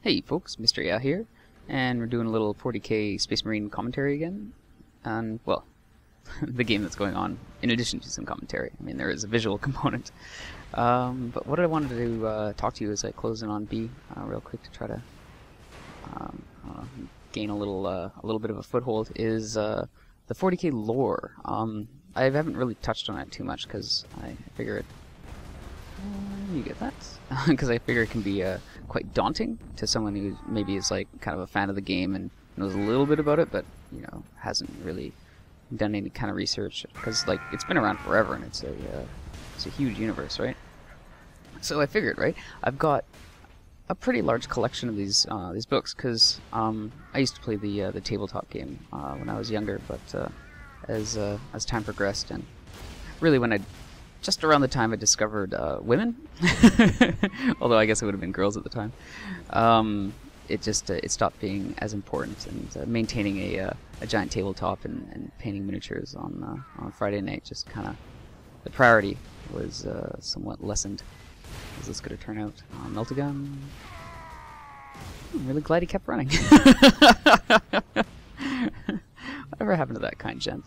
Hey folks, MryaHD here, and we're doing a little 40k Space Marine commentary again, and, well, the game that's going on, in addition to some commentary. I mean, there is a visual component. But what I wanted to talk to you as I close in on B, real quick to try to gain a little bit of a foothold, is the 40k lore. I haven't really touched on it too much, because I figure it... you get that? Because I figure it can be quite daunting to someone who maybe is like kind of a fan of the game and knows a little bit about it, but you know, hasn't really done any kind of research, because like it's been around forever and it's a huge universe, right? So I figured, right, I've got a pretty large collection of these books, because I used to play the tabletop game when I was younger, but as time progressed, and really when I just around the time I discovered women, although I guess it would have been girls at the time, it stopped being as important, and maintaining a giant tabletop and painting miniatures on Friday night, just kind of the priority was somewhat lessened. Is this going to turn out? Melt-a-gun. I'm really glad he kept running. Whatever happened to that kind gent?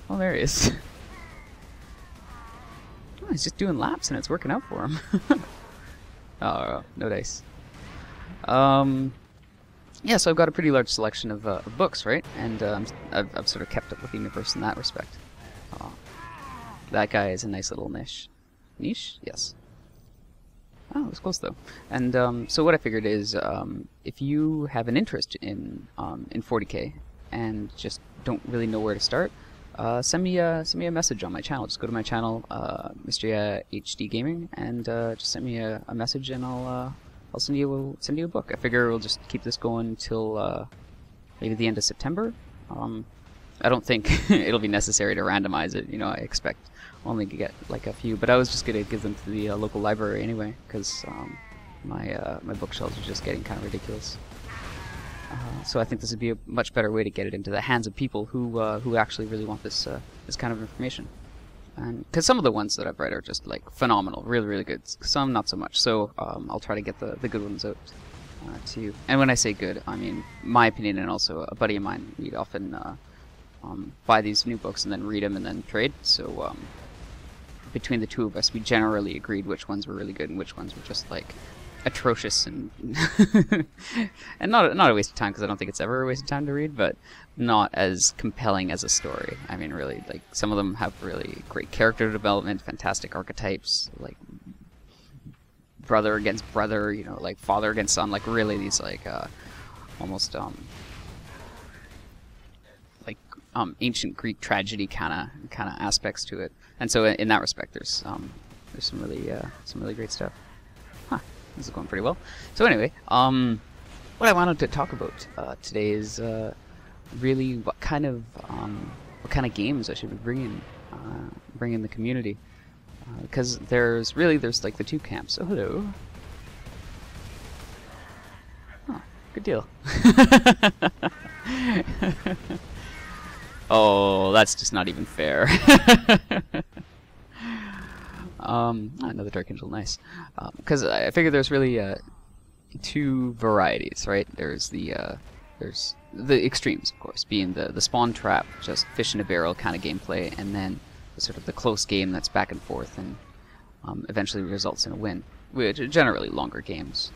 Oh, there he is. Oh, he's just doing laps and it's working out for him. Oh, no dice. Yeah, so I've got a pretty large selection of books, right? And I've sort of kept up with the universe in that respect. That guy is a nice little niche. Niche? Yes. Oh, it was close though. And so what I figured is, if you have an interest in 40k and just don't really know where to start, send me a message on my channel. Just go to my channel, MryaHD Gaming, and just send me a message, and I'll send you a book. I figure we'll just keep this going until maybe the end of September. I don't think it'll be necessary to randomize it. You know, I expect only to get like a few, but I was just gonna give them to the local library anyway, because my bookshelves are just getting kind of ridiculous. So I think this would be a much better way to get it into the hands of people who actually really want this kind of information. And because some of the ones that I've read are just like phenomenal, really, really good. Some not so much. So I'll try to get the good ones out to you. And when I say good, I mean my opinion, and also a buddy of mine. We'd often buy these new books and then read them and then trade. So between the two of us, we generally agreed which ones were really good and which ones were just like atrocious and and not a waste of time, because I don't think it's ever a waste of time to read, but not as compelling as a story. I mean, really, like some of them have really great character development, fantastic archetypes, like brother against brother, you know, like father against son, like really these like almost like ancient Greek tragedy kind of aspects to it. And so in that respect, there's some really great stuff. Huh. This is going pretty well. So anyway, what I wanted to talk about today is really what kind of games I should be bringing the community, because there's like the two camps. Oh, hello. Oh, good deal. Oh, that's just not even fair. Another Dark Angel, nice. Because I figure there's really two varieties, right? There's the extremes, of course, being the spawn trap, just fish in a barrel kind of gameplay, and then sort of the close game that's back and forth and eventually results in a win, which are generally longer games.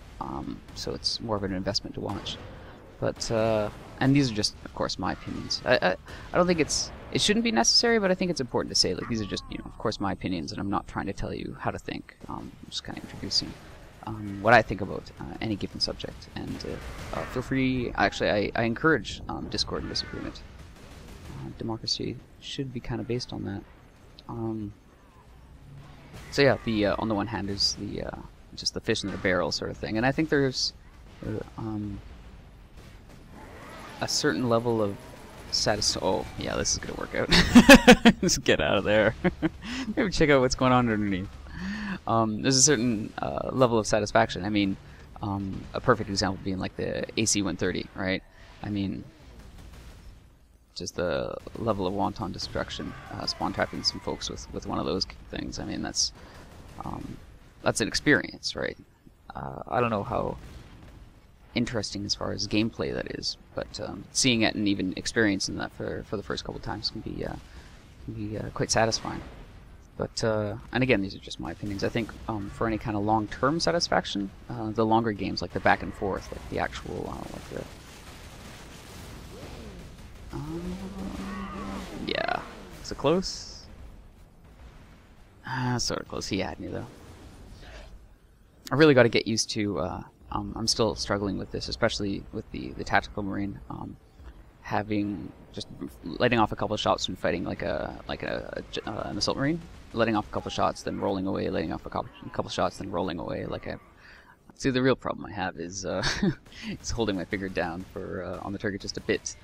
So it's more of an investment to watch. But and these are just, of course, my opinions. I don't think it shouldn't be necessary, but I think it's important to say, like, these are just, you know, of course, my opinions, and I'm not trying to tell you how to think. I'm just kind of introducing what I think about any given subject. And feel free. Actually, I encourage discord and disagreement. Democracy should be kind of based on that. So yeah, on the one hand, there's just the fish in the barrel sort of thing, and I think there's a certain level of oh, yeah, this is gonna work out. Just get out of there. Maybe check out what's going on underneath. There's a certain level of satisfaction. I mean, a perfect example being like the AC-130, right? I mean, just the level of wanton destruction, spawn trapping some folks with one of those things. I mean, that's an experience, right? I don't know how interesting as far as gameplay that is, but seeing it and even experiencing that for the first couple times can be quite satisfying. But and again, these are just my opinions. I think for any kind of long-term satisfaction, the longer games, like the back and forth, like the actual, yeah, is it close? Sort of close. He had me though. I really got to get used to. I'm still struggling with this, especially with the tactical marine. Having just letting off a couple of shots when fighting like an assault marine, letting off a couple of shots, then rolling away, letting off a couple of shots, then rolling away. See, the real problem I have is is holding my finger down for on the trigger just a bit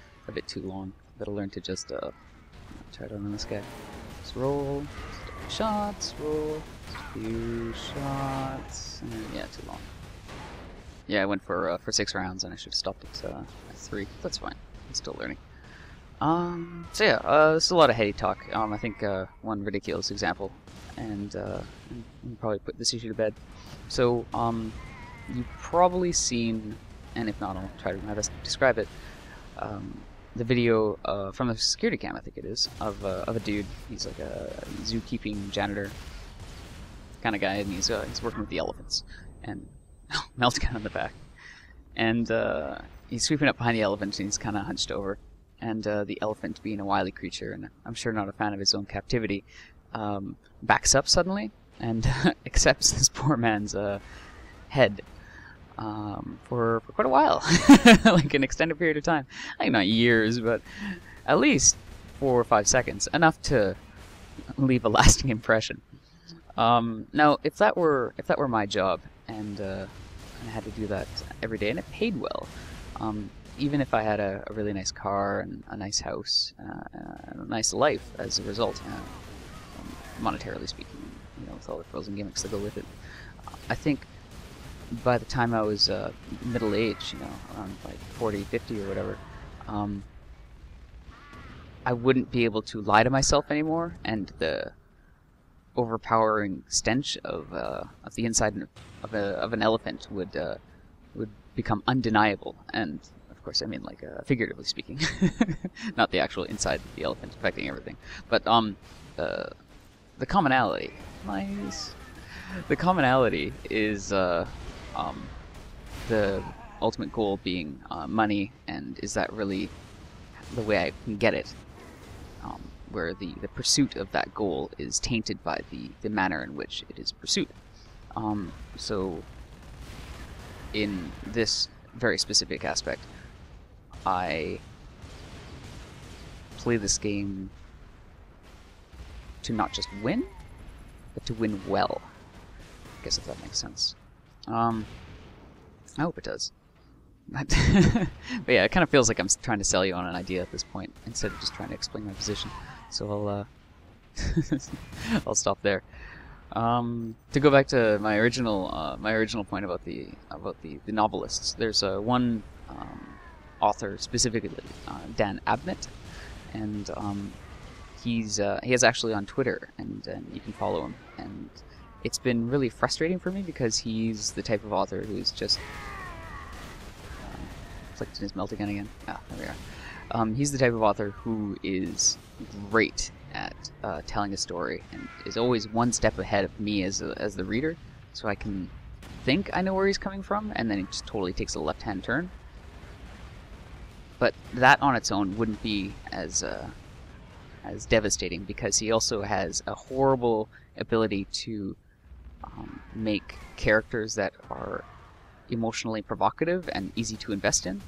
too long. Gotta learn to just try it on this guy. Just roll, just shots, roll, just a few shots, and then, yeah, too long. Yeah, I went for 6 rounds, and I should have stopped at 3. That's fine. I'm still learning. So yeah, this is a lot of heady talk. I think one ridiculous example, and we'll probably put this issue to bed. So you've probably seen, and if not, I'll try to my best to describe it. The video from the security cam, I think it is, of a dude. He's like a zookeeping janitor kind of guy, and he's working with the elephants, and Meltdown in the back, and he's sweeping up behind the elephant, and he's kind of hunched over, and the elephant, being a wily creature, and I'm sure not a fan of his own captivity, backs up suddenly and accepts this poor man's head for quite a while, like an extended period of time. Like not years, but at least 4 or 5 seconds, enough to leave a lasting impression. Now, if that were my job, and I had to do that every day, and it paid well, even if I had a really nice car and a nice house, and a nice life as a result, monetarily speaking, with all the frills and gimmicks that go with it, I think by the time I was middle age, around like 40, 50 or whatever, I wouldn't be able to lie to myself anymore, and the overpowering stench of the inside of an elephant would become undeniable. And of course, I mean like figuratively speaking, not the actual inside of the elephant affecting everything, but the commonality. The commonality is the ultimate goal being money, and is that really the way I can get it? Where the pursuit of that goal is tainted by the manner in which it is pursued. So in this very specific aspect, I play this game to not just win, but to win well. I guess if that makes sense. I hope it does. But yeah, it kind of feels like I'm trying to sell you on an idea at this point, instead of just trying to explain my position. So I'll I'll stop there. To go back to my original point about the novelists, there's one author specifically, Dan Abnett, and he is actually on Twitter, and you can follow him. And it's been really frustrating for me because he's the type of author who's just clicked his melt again. Ah, there we are. He's the type of author who is great at telling a story, and is always one step ahead of me as the reader, so I can think I know where he's coming from, and then he just totally takes a left-hand turn. But that on its own wouldn't be as devastating, because he also has a horrible ability to make characters that are emotionally provocative and easy to invest in.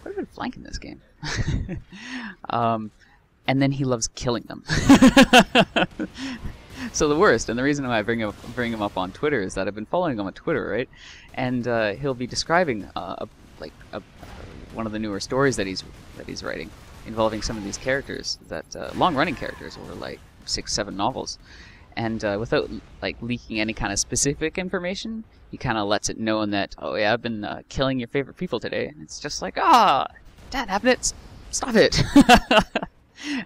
What have been flanking this game? And then he loves killing them. So the worst, and the reason why I bring him up on Twitter, is that I've been following him on Twitter, right? And he'll be describing one of the newer stories that he's writing, involving some of these characters that long-running characters over like 6-7 novels, and without like leaking any kind of specific information, he kind of lets it known that, oh yeah, I've been killing your favorite people today, and it's just like, Dan Abnett, stop it.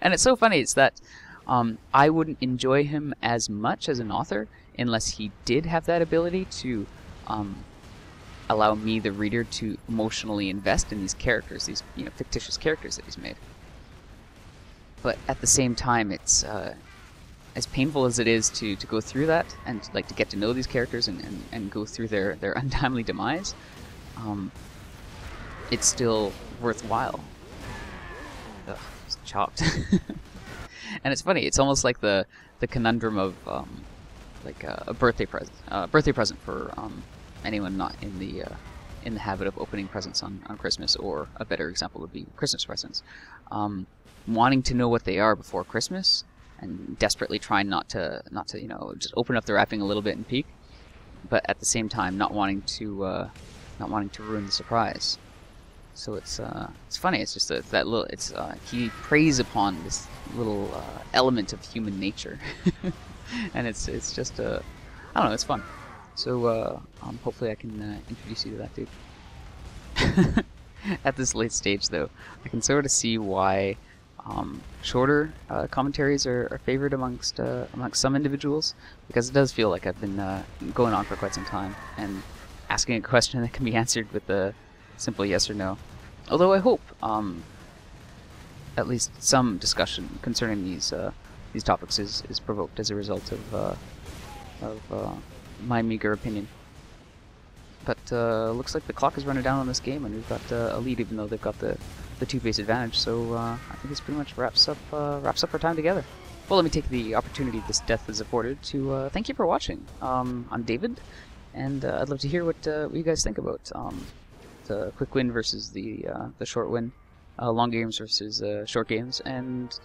And it's so funny, it's that I wouldn't enjoy him as much as an author unless he did have that ability to allow me, the reader, to emotionally invest in these characters, these fictitious characters that he's made. But at the same time, it's as painful as it is to go through that and like to get to know these characters and go through their untimely demise. It's still worthwhile. Ugh, it's chopped. And it's funny. It's almost like the conundrum of like a birthday present for anyone not in the habit of opening presents on Christmas, or a better example would be Christmas presents. Wanting to know what they are before Christmas, and desperately trying not to just open up the wrapping a little bit and peek, but at the same time not wanting to ruin the surprise. So it's funny. It's just that little. He preys upon this little element of human nature, and it's just I don't know. It's fun. So hopefully I can introduce you to that dude. At this late stage, though, I can sort of see why shorter commentaries are favored amongst some individuals, because it does feel like I've been going on for quite some time and asking a question that can be answered with a simple yes or no. Although I hope at least some discussion concerning these topics is provoked as a result of my meager opinion. But looks like the clock is running down on this game, and we've got a lead, even though they've got the two-base advantage. So I think this pretty much wraps up our time together. Well, let me take the opportunity this death has afforded to thank you for watching. I'm David, and I'd love to hear what you guys think about the quick win versus the short win, long games versus short games, and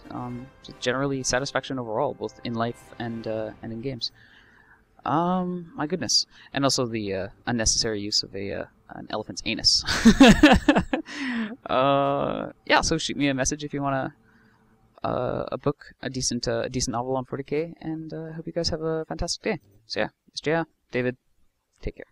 just generally satisfaction overall, both in life and in games. My goodness. And also the unnecessary use of an elephant's anus. Yeah, so shoot me a message if you want a book, a decent novel on 40K, and I hope you guys have a fantastic day. So yeah, it's Jaya, David, take care.